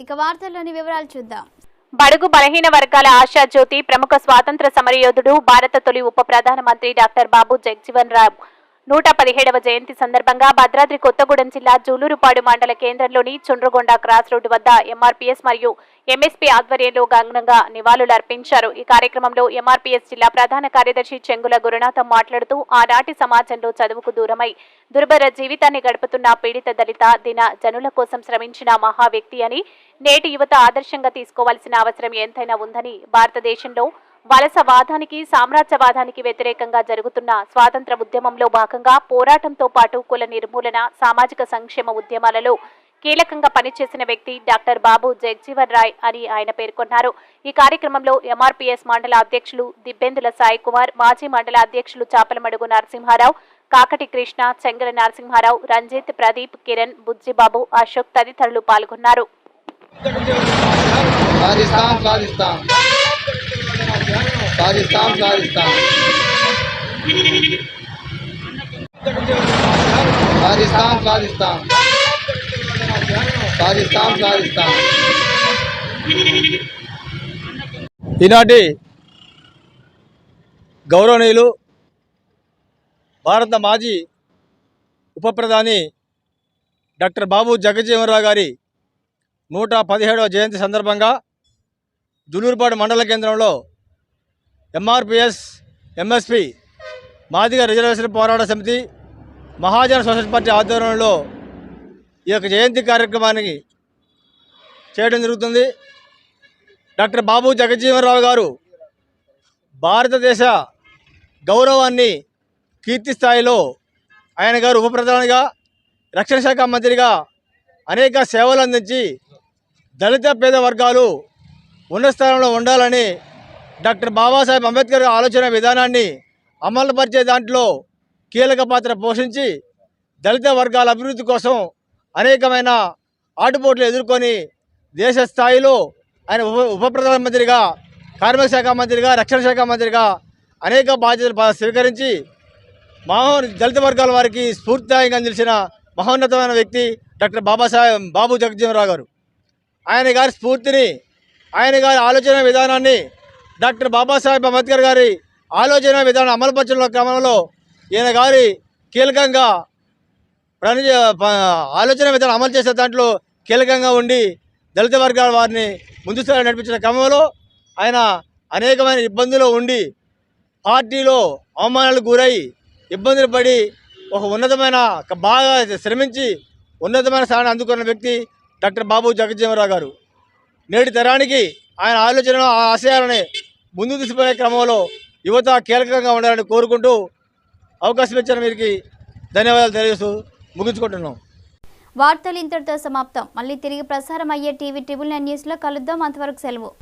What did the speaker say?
ఇక వార్తల్లోని వివరాలు చూద్దాం. బడుగు బలహీన వర్గాల ఆశాజ్యోతి ప్రముఖ స్వాతంత్ర సమరయోధుడు భారత తొలి ఉప ప్రధానమంత్రి డాక్టర్ బాబు జగజీవన్ రామ్ 117వ జయంతి సందర్భంగా భద్రాద్రి కొత్తగూడెం జిల్లా జూలూరుపాడు మండల కేంద్రంలోని చుండ్రుగొండ క్రాస్ రోడ్డు వద్ద ఎంఆర్పీఎస్ మరియు ఎంఎస్పీ ఆధ్వర్యంలో ఘనంగా నివాళులర్పించారు. ఈ కార్యక్రమంలో ఎంఆర్పీఎస్ జిల్లా ప్రధాన కార్యదర్శి చెంగుల గురునాథం మాట్లాడుతూ ఆనాటి సమాజంలో చదువుకు దూరమై దుర్భర జీవితాన్ని గడుపుతున్న పీడిత దళిత దిన జనుల కోసం శ్రమించిన మహా వ్యక్తి అని, నేటి యువత ఆదర్శంగా తీసుకోవాల్సిన అవసరం ఎంతైనా ఉందని, భారతదేశంలో వలసవాదానికి సామ్రాజ్యవాదానికి వ్యతిరేకంగా జరుగుతున్న స్వాతంత్ర ఉద్యమంలో భాగంగా పోరాటంతో పాటు కుల నిర్మూలన, సామాజిక సంక్షేమ ఉద్యమాలలో కీలకంగా పనిచేసిన వ్యక్తి డాక్టర్ బాబు జగజీవన్ రాయ్ అని ఆయన పేర్కొన్నారు. ఈ కార్యక్రమంలో ఎంఆర్పీఎస్ మండల అధ్యక్షులు దిబ్బెందుల సాయి కుమార్, మాజీ మండల అధ్యక్షులు చాపలమడుగు నరసింహారావు, కాకటి కృష్ణ, చెంగల నరసింహారావు, రంజిత్, ప్రదీప్, కిరణ్, బుజ్జిబాబు, అశోక్ తదితరులు పాల్గొన్నారు. ఈనాటి గౌరవనీయులు భారత మాజీ ఉప ప్రధాని డాక్టర్ బాబు జగజీవన్ రావు గారి 117వ జయంతి సందర్భంగా జూలూరుపాడు మండల కేంద్రంలో ఎంఆర్పీఎస్, ఎంఎస్పీ మాదిగ రిజర్వేషన్ పోరాట సమితి, మహాజన సోషల్ పార్టీ ఆధ్వర్యంలో ఈ యొక్క జయంతి కార్యక్రమానికి చేయడం జరుగుతుంది. డాక్టర్ బాబు జగజీవన్ రావు గారు భారతదేశ గౌరవాన్ని కీర్తి స్థాయిలో ఆయన గారు ఉప ప్రధానిగా, రక్షణ శాఖ మంత్రిగా అనేక సేవలు అందించి దళిత పేద వర్గాలు ఉన్నత స్థానంలో ఉండాలని డాక్టర్ బాబాసాహెబ్ అంబేద్కర్ ఆలోచన విధానాన్ని అమలుపరిచే దాంట్లో కీలక పాత్ర పోషించి దళిత వర్గాల అభివృద్ధి కోసం అనేకమైన ఆటుపోట్లు ఎదుర్కొని దేశ స్థాయిలో ఆయన ఉప ప్రధానమంత్రిగా, కార్మిక శాఖ మంత్రిగా, రక్షణ శాఖ మంత్రిగా అనేక బాధ్యతలు స్వీకరించి దళిత వర్గాల వారికి స్ఫూర్తిదాయంగా నిలిచిన మహోన్నతమైన వ్యక్తి డాక్టర్ బాబు జగజీవన్ రావు గారు. ఆయన గారి స్ఫూర్తిని, ఆయన గారి ఆలోచన విధానాన్ని, డాక్టర్ బాబాసాహెబ్ అంబేద్కర్ గారి ఆలోచన విధానం అమలుపరచడం క్రమంలో ఈయన గారి కీలకంగా ఆలోచన విధానం అమలు చేసే దాంట్లో కీలకంగా ఉండి దళిత వర్గాల వారిని ముందుకు నడిపించిన క్రమంలో ఆయన అనేకమైన ఇబ్బందులు ఉండి పార్టీలో అవమానాలకు గురై ఇబ్బందులు పడి ఒక ఉన్నతమైన బాగా శ్రమించి ఉన్నతమైన స్థానాన్ని అందుకున్న వ్యక్తి డాక్టర్ బాబు జగజీవన్ రావు గారు. నేటి తరానికి ఆయన ఆలోచన, ఆశయాలని ముందుకు తీసుకుపోయే క్రమంలో యువత కీలకంగా ఉండాలని కోరుకుంటూ అవకాశం ఇచ్చిన వీరికి ధన్యవాదాలు తెలియజేస్తూ ముగించుకుంటున్నాం. వార్తలు ఇంతటితో సమాప్తం. మళ్ళీ తిరిగి ప్రసారం అయ్యే టీవీ 999 న్యూస్లో కలుద్దాం. అంతవరకు సెలవు.